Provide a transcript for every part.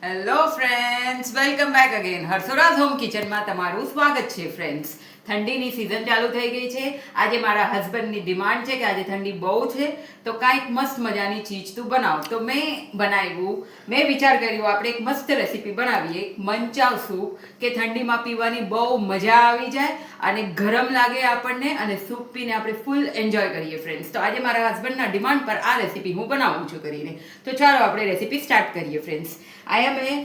Hello friends, welcome back again. Harshoraj home કિચનમાં તમારું સ્વાગત છે ફ્રેન્ડ્સ. ઠંડીની સિઝન ચાલુ થઈ ગઈ છે. આજે મારા હસબન્ડની ડિમાન્ડ છે કે આજે ઠંડી બહુ છે તો કાંઈક મસ્ત મજાની ચીજ તું બનાવ. તો મેં વિચાર કર્યો આપણે એક મસ્ત રેસીપી બનાવીએ, મંચાવ સૂપ, કે ઠંડીમાં પીવાની બહુ મજા આવી જાય અને ગરમ લાગે આપણને, અને સૂપ પીને આપણે ફૂલ એન્જોય કરીએ ફ્રેન્ડ્સ. તો આજે મારા હસબન્ડના ડિમાન્ડ પર આ રેસીપી હું બનાવું છું કરીને. તો ચાલો આપણે રેસીપી સ્ટાર્ટ કરીએ ફ્રેન્ડ્સ. અહીંયા મેં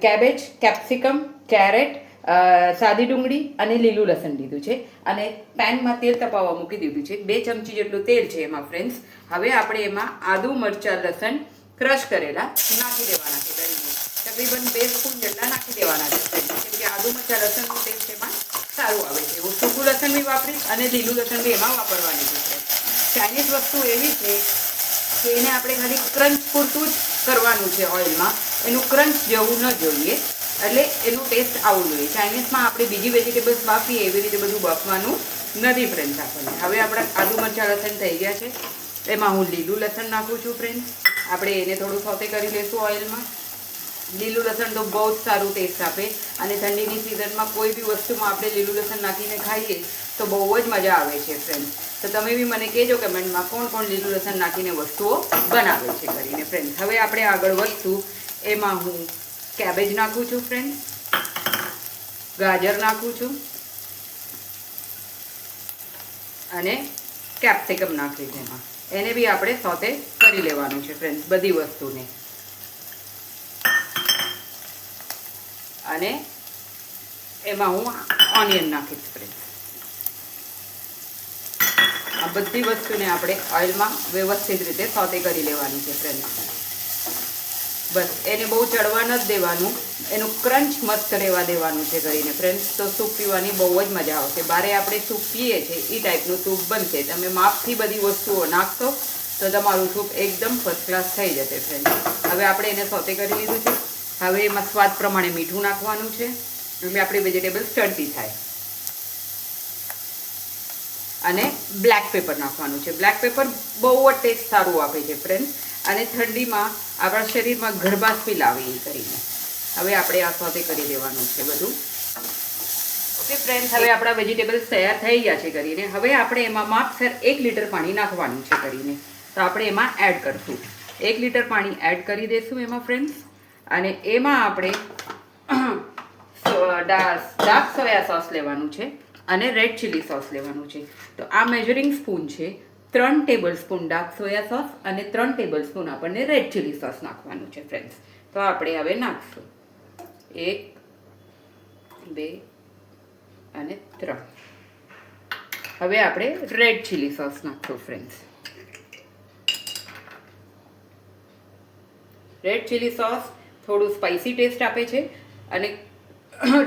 કેબેજ, કેપ્સિકમ, કેરેટ, સાદી ડુંગળી અને લીલું લસણ લીધું છે અને પેનમાં તેલ તપાવવા મૂકી દીધું છે. 2 ચમચી જેટલું તેલ છે એમાં ફ્રેન્ડ્સ. હવે આપણે એમાં આદુ, મરચાં, લસણ ક્રશ કરેલા નાખી દેવાના છે. તકરીબન 2 સ્પૂન જેટલા નાખી દેવાના છે ફ્રેન્ડ્સ, કેમ કે આદુ, મરચાં, લસણનું ટેસ્ટ એમાં સારું આવે છે. હું સૂકું લસણ બી વાપરીશ અને લીલું લસણ બી એમાં વાપરવાની છે. ચાઇનીઝ વસ્તુ એવી છે કે એને આપણે ખાલી ક્રંચ પૂરતું જ કરવાનું છે ઓઇલમાં, એનું ક્રંચ જેવું ન જોઈએ, એટલે એનું ટેસ્ટ આવવું જોઈએ. ચાઇનીઝમાં આપણે બીજી વેજીટેબલ્સ બાફીએ એવી રીતે બધું બાફવાનું નથી ફ્રેન્ડ્સ આપણને. હવે આપણા આદુ, મરચાં, લસણ થઈ ગયા છે. એમાં હું લીલું લસણ નાખું છું ફ્રેન્ડ્સ. આપણે એને થોડું સોતે કરી લઈશું ઓઇલમાં. લીલું લસણ તો બહુ જ સારું ટેસ્ટ આપે અને ઠંડીની સિઝનમાં કોઈ બી વસ્તુમાં આપણે લીલું લસણ નાખીને ખાઈએ તો બહુ જ મજા આવે છે ફ્રેન્ડ્સ. તો તમે બી મને કહેજો કમેન્ટમાં કોણ લીલું લસણ નાખીને વસ્તુઓ બનાવે છે કરીને ફ્રેન્ડ્સ. હવે આપણે આગળ વધશું. એમાં હું કેબેજ નાખું છું ફ્રેન્ડ્સ, ગાજર નાખું છું અને કેપ્સિકમ નાખી છે એમાં. એને બી આપણે સોતે કરી લેવાનું છે ફ્રેન્ડ્સ, બધી વસ્તુને. અને એમાં હું ઓનિયન નાખીશ ફ્રેન્ડ્સ. આ બધી વસ્તુને આપણે ઓઇલમાં વ્યવસ્થિત રીતે સોતે કરી લેવાની છે ફ્રેન્ડ્સ. બસ એને બહુ ચડવા નથી દેવાનું, એનું ક્રંચ મસ્ત રહેવા દેવાનું છે કરીને ફ્રેન્ડ્સ. તો સૂપ પીવાની બહુ જ મજા આવશે. બારે આપણે સૂપ પીએ છીએ એ ટાઈપનું સૂપ બનશે. તમે માપથી બધી વસ્તુઓ નાખશો તો તમારું સૂપ એકદમ ફર્સ્ટ ક્લાસ થઈ જશે ફ્રેન્ડ્સ. હવે આપણે એને સોતે કરી લીધું છે. હવે એમાં સ્વાદ પ્રમાણે મીઠું નાખવાનું છે, એટલે આપણી વેજીટેબલ તળતી થાય. અને બ્લેક પેપર નાખવાનું છે. બ્લેક પેપર બહુ જ ટેસ્ટ સારું આપે છે ફ્રેન્ડ્સ, અને ઠંડીમાં આપણા શરીરમાં ગરમાશ બી લાવે એ કરીને. હવે આપણે આ સોતે કરી દેવાનું છે બધું. ઓકે ફ્રેન્ડ્સ, હવે આપણા વેજીટેબલ્સ તૈયાર થઈ ગયા છે કરીને. હવે આપણે એમાં માપસર 1 લીટર પાણી નાખવાનું છે કરીને. તો આપણે એમાં એડ કરશું. 1 લીટર પાણી એડ કરી દઈશું એમાં ફ્રેન્ડ્સ. અને એમાં આપણે ડાર્ક સોયા સોસ લેવાનું છે અને રેડ ચીલી સોસ લેવાનું છે. તો આ મેજરિંગ સ્પૂન છે. 3 table spoon dark soya sauce અને 3 ટેબલ સ્પૂન આપણને રેડ ચીલી સોસ નાખવાનું છે ફ્રેન્ડ્સ. તો આપણે હવે નાખશું 1, 2 અને 3. હવે આપણે રેડ ચીલી સોસ નાખશું ફ્રેન્ડ્સ. રેડ ચીલી સોસ થોડું સ્પાઇસી ટેસ્ટ આપે છે અને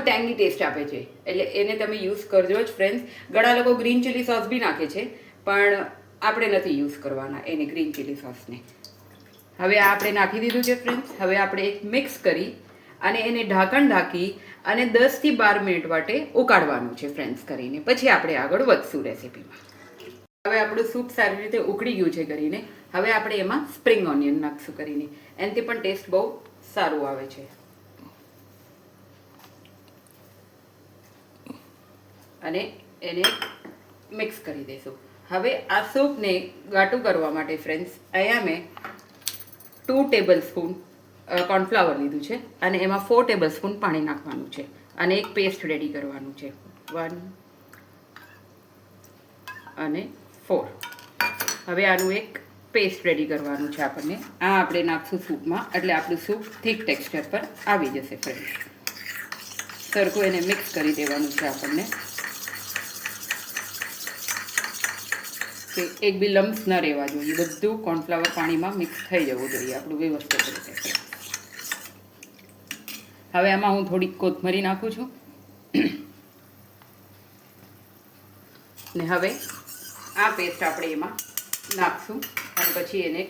ટેંગી ટેસ્ટ આપે છે, એટલે એને તમે યુઝ કરજો જ ફ્રેન્ડ્સ. ઘણા લોકો ગ્રીન ચીલી સોસ બી નાખે છે, પણ આપણે નથી યુઝ કરવાના એને, ગ્રીન ચીલી સોસને. હવે આ આપણે નાખી દીધું છે ફ્રેન્ડ્સ. હવે આપણે એક મિક્સ કરી અને એને ઢાંકણ ઢાંકી અને 10 થી 12 મિનિટ માટે ઉકાળવાનું છે ફ્રેન્ડ્સ કરીને. પછી આપણે આગળ વધશું રેસીપીમાં. હવે આપણું સૂપ સારી રીતે ઉકળી ગયું છે કરીને. હવે આપણે એમાં સ્પ્રિંગ ઓનિયન નાખશું કરીને. એનાથી પણ ટેસ્ટ બહુ સારું આવે છે. અને એને મિક્સ કરી દઈશું. હવે આ સૂપને ઘાટું કરવા માટે ફ્રેન્ડ્સ અહીંયા મેં 2 ટેબલ સ્પૂન કોર્નફ્લાવર લીધું છે અને એમાં 4 ટેબલ સ્પૂન પાણી નાખવાનું છે અને એક પેસ્ટ રેડી કરવાનું છે. 1 અને 4. હવે આનું એક પેસ્ટ રેડી કરવાનું છે આપણને. આ આપણે નાખશું સૂપમાં, એટલે આપણું સૂપ થીક ટેક્સચર પર આવી જશે ફ્રેન્ડ્સ. સરખું એને મિક્સ કરી દેવાનું છે આપણને, કે એક બી લમ્સ ન રહેવા જોઈએ. બધું કોર્નફ્લાવર પાણીમાં મિક્સ થઈ જવું જોઈએ આપણું વ્યવસ્થિત રીતે. હવે આમાં હું થોડીક કોથમરી નાખું છું ને હવે આ પેસ્ટ આપણે એમાં નાખશું અને પછી એને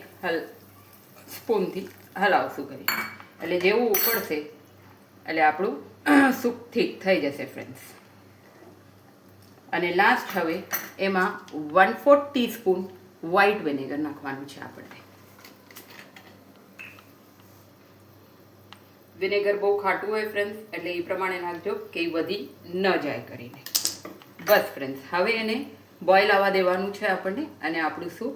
સ્પૂનથી હલાવશું કરી, એટલે જેવું ઉકળશે એટલે આપણું સૂપ થીક થઈ જશે ફ્રેન્ડ્સ. અને લાસ્ટ હવે એમાં 1/4 ટીસ્પૂન વ્હાઈટ વિનેગર નાખવાનું છે આપણને. વિનેગર બહુ ખાટું હોય ફ્રેન્ડ્સ, એટલે એ પ્રમાણે નાખજો કે એ વધી ન જાય કરીને. બસ ફ્રેન્ડ્સ, હવે એને બોઇલ આવવા દેવાનું છે આપણને, અને આપણું સૂપ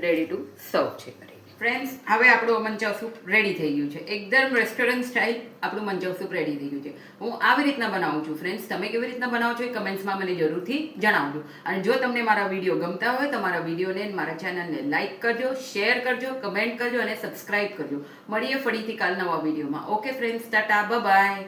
રેડી ટુ સર્વ છે કરીને. ફ્રેન્ડ્સ, હવે આપણું મંચાવ સૂપ રેડી થઈ ગયું છે. એકદમ રેસ્ટોરન્ટ સ્ટાઇલ આપણું મંચાવ સૂપ રેડી થઈ ગયું છે. હું આવી રીતના બનાવું છું ફ્રેન્ડ્સ. તમે કેવી રીતના બનાવો છો એ કમેન્ટ્સમાં મને જરૂરથી જણાવજો. અને જો તમને મારા વિડીયો ગમતા હોય તો મારા વિડીયોને મારા ચેનલને લાઇક કરજો, શેર કરજો, કમેન્ટ કરજો અને સબસ્ક્રાઇબ કરજો. મળીએ ફરીથી કાલ નવા વિડીયોમાં. Okay friends, tata, by.